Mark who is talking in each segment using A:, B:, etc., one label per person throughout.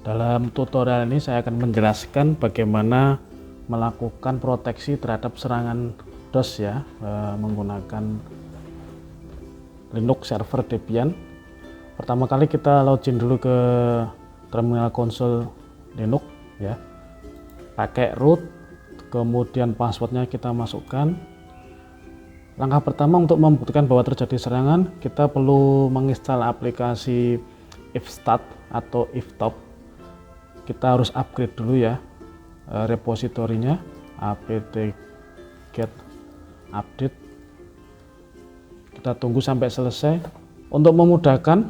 A: Dalam tutorial ini saya akan menjelaskan bagaimana melakukan proteksi terhadap serangan DOS ya, menggunakan Linux server Debian. Pertama kali kita login dulu ke terminal konsol Linux ya, pakai root, kemudian passwordnya kita masukkan. Langkah pertama untuk membuktikan bahwa terjadi serangan, kita perlu menginstal aplikasi ifstat atau iftop. Kita harus upgrade dulu ya repositorinya, apt-get update. Kita tunggu sampai selesai. Untuk memudahkan,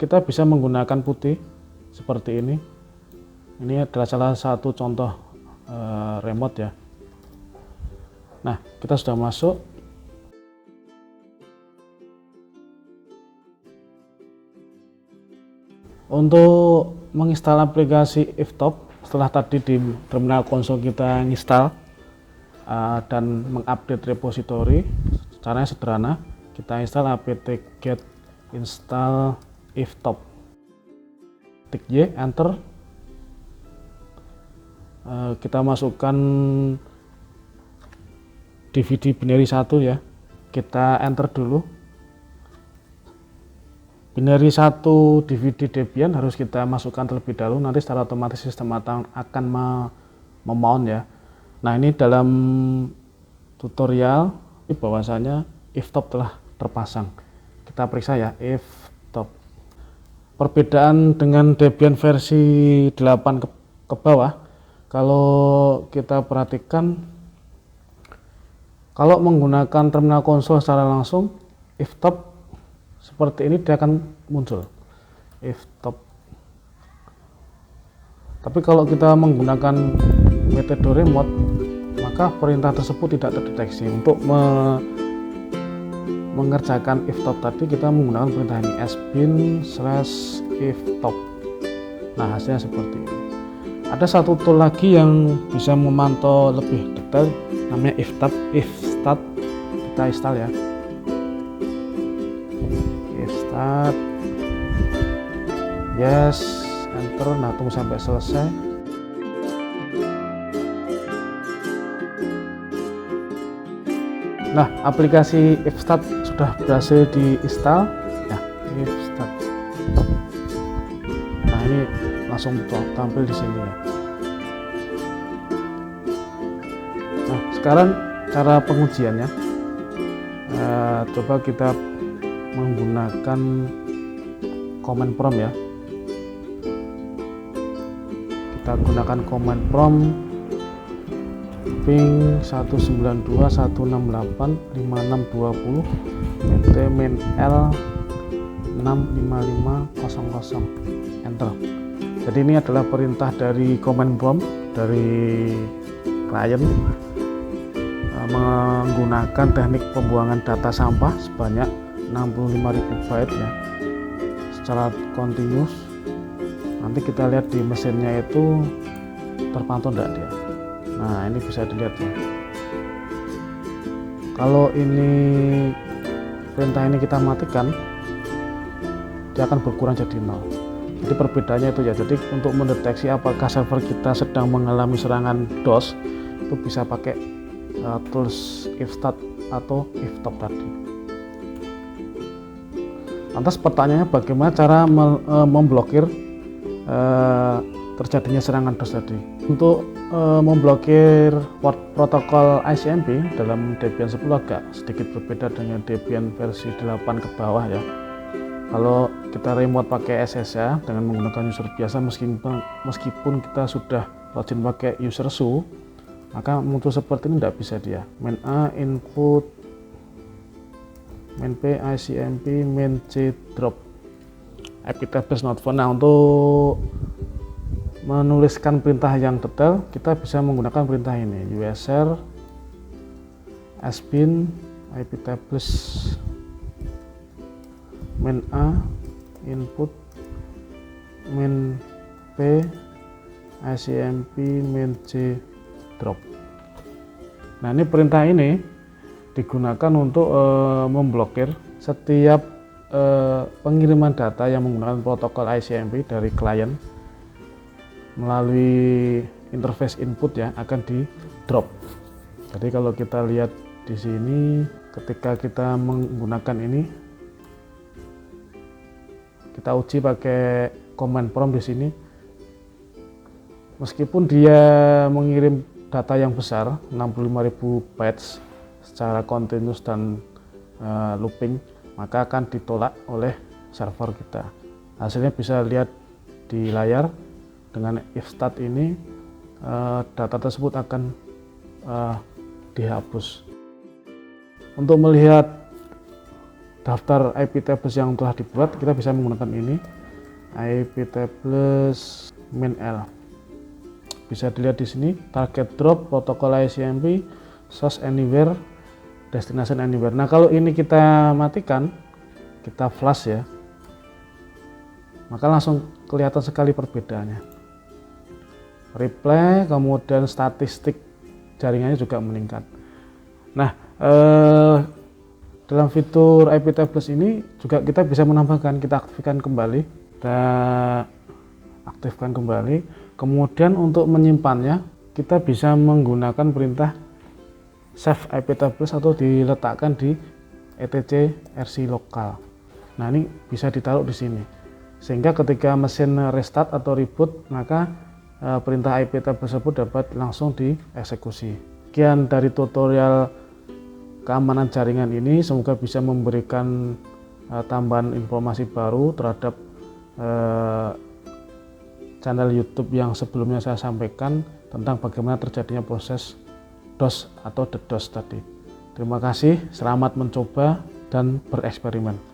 A: kita bisa menggunakan putih seperti ini. Ini adalah salah satu contoh remote ya. Nah, kita sudah masuk. Untuk menginstal aplikasi iftop, setelah tadi di terminal konsol kita install dan mengupdate repositori, caranya sederhana. Kita install apt-get install iftop, tik Y, enter. Kita masukkan DVD binary 1 ya, kita enter dulu. Binary 1 DVD Debian harus kita masukkan terlebih dahulu, nanti secara otomatis sistem akan memount ya. Nah, ini dalam tutorial bahwasanya iftop telah terpasang. Kita periksa ya, iftop. Perbedaan dengan Debian versi 8 ke bawah, kalau kita perhatikan, kalau menggunakan terminal konsol secara langsung, iftop seperti ini dia akan muncul, iftop. Tapi kalau kita menggunakan metode remote, maka perintah tersebut tidak terdeteksi. Untuk mengerjakan iftop tadi, kita menggunakan perintah ini, sbin/iftop. Nah, hasilnya seperti ini. Ada satu tool lagi yang bisa memantau lebih detail, namanya ifstat. Kita install ya, ifstat, yes, enter. Nah, tunggu sampai selesai. Nah, aplikasi ifstat sudah berhasil diinstal ya, ifstat. Nah, ini langsung tampil di sini ya. Nah, sekarang cara pengujiannya, coba kita menggunakan command prompt ya. Kita gunakan command prompt ping 192.168.5620 main L 65500, enter. Jadi ini adalah perintah dari command prompt dari klien menggunakan teknik pembuangan data sampah sebanyak 65.000 byte ya, secara continuous. Nanti kita lihat di mesinnya itu terpantau enggak dia. Nah, ini bisa dilihat ya. Kalau ini perintah ini kita matikan, dia akan berkurang jadi 0. Jadi perbedaannya itu ya. Jadi untuk mendeteksi apakah server kita sedang mengalami serangan DOS, itu bisa pakai tools ifstat atau iftop tadi. Lantas pertanyaannya, bagaimana cara memblokir terjadinya serangan DOS tadi? Untuk memblokir protokol ICMP dalam Debian 10 agak sedikit berbeda dengan Debian versi 8 ke bawah ya. Kalau kita remote pakai SSH dengan menggunakan user biasa, meskipun kita sudah login pakai user su, maka muncul seperti ini, tidak bisa dia. Main A input, main B ICMP, main C drop, iptables not found. Nah, untuk menuliskan perintah yang detail, kita bisa menggunakan perintah ini, usr sbin iptables main A input, main B ICMP, main C drop. Nah, ini perintah ini digunakan untuk memblokir setiap pengiriman data yang menggunakan protokol ICMP dari klien melalui interface input ya akan di drop. Jadi kalau kita lihat di sini, ketika kita menggunakan ini, kita uji pakai command prompt di sini, meskipun dia mengirim data yang besar 65.000 bytes secara continuous dan looping, maka akan ditolak oleh server kita. Hasilnya bisa lihat di layar. Dengan if stat ini data tersebut akan dihapus. Untuk melihat daftar IP tables yang telah dibuat, kita bisa menggunakan ini, IP tables min L. Bisa dilihat di sini, target drop, protokol ICMP, source anywhere, destination anywhere. Nah, kalau ini kita matikan, kita flash ya, maka langsung kelihatan sekali perbedaannya. Replay, kemudian statistik jaringannya juga meningkat. Nah, dalam fitur IP tables ini juga kita bisa menambahkan, kita aktifkan kembali, kita aktifkan kembali. Kemudian untuk menyimpannya, kita bisa menggunakan perintah save IP tables atau diletakkan di etc rc lokal. Nah, ini bisa ditaruh di sini, sehingga ketika mesin restart atau reboot, maka perintah IP tab tersebut dapat langsung dieksekusi. Sekian dari tutorial keamanan jaringan ini, semoga bisa memberikan tambahan informasi baru terhadap channel YouTube yang sebelumnya saya sampaikan tentang bagaimana terjadinya proses DOS atau DDoS tadi. Terima kasih, selamat mencoba dan bereksperimen.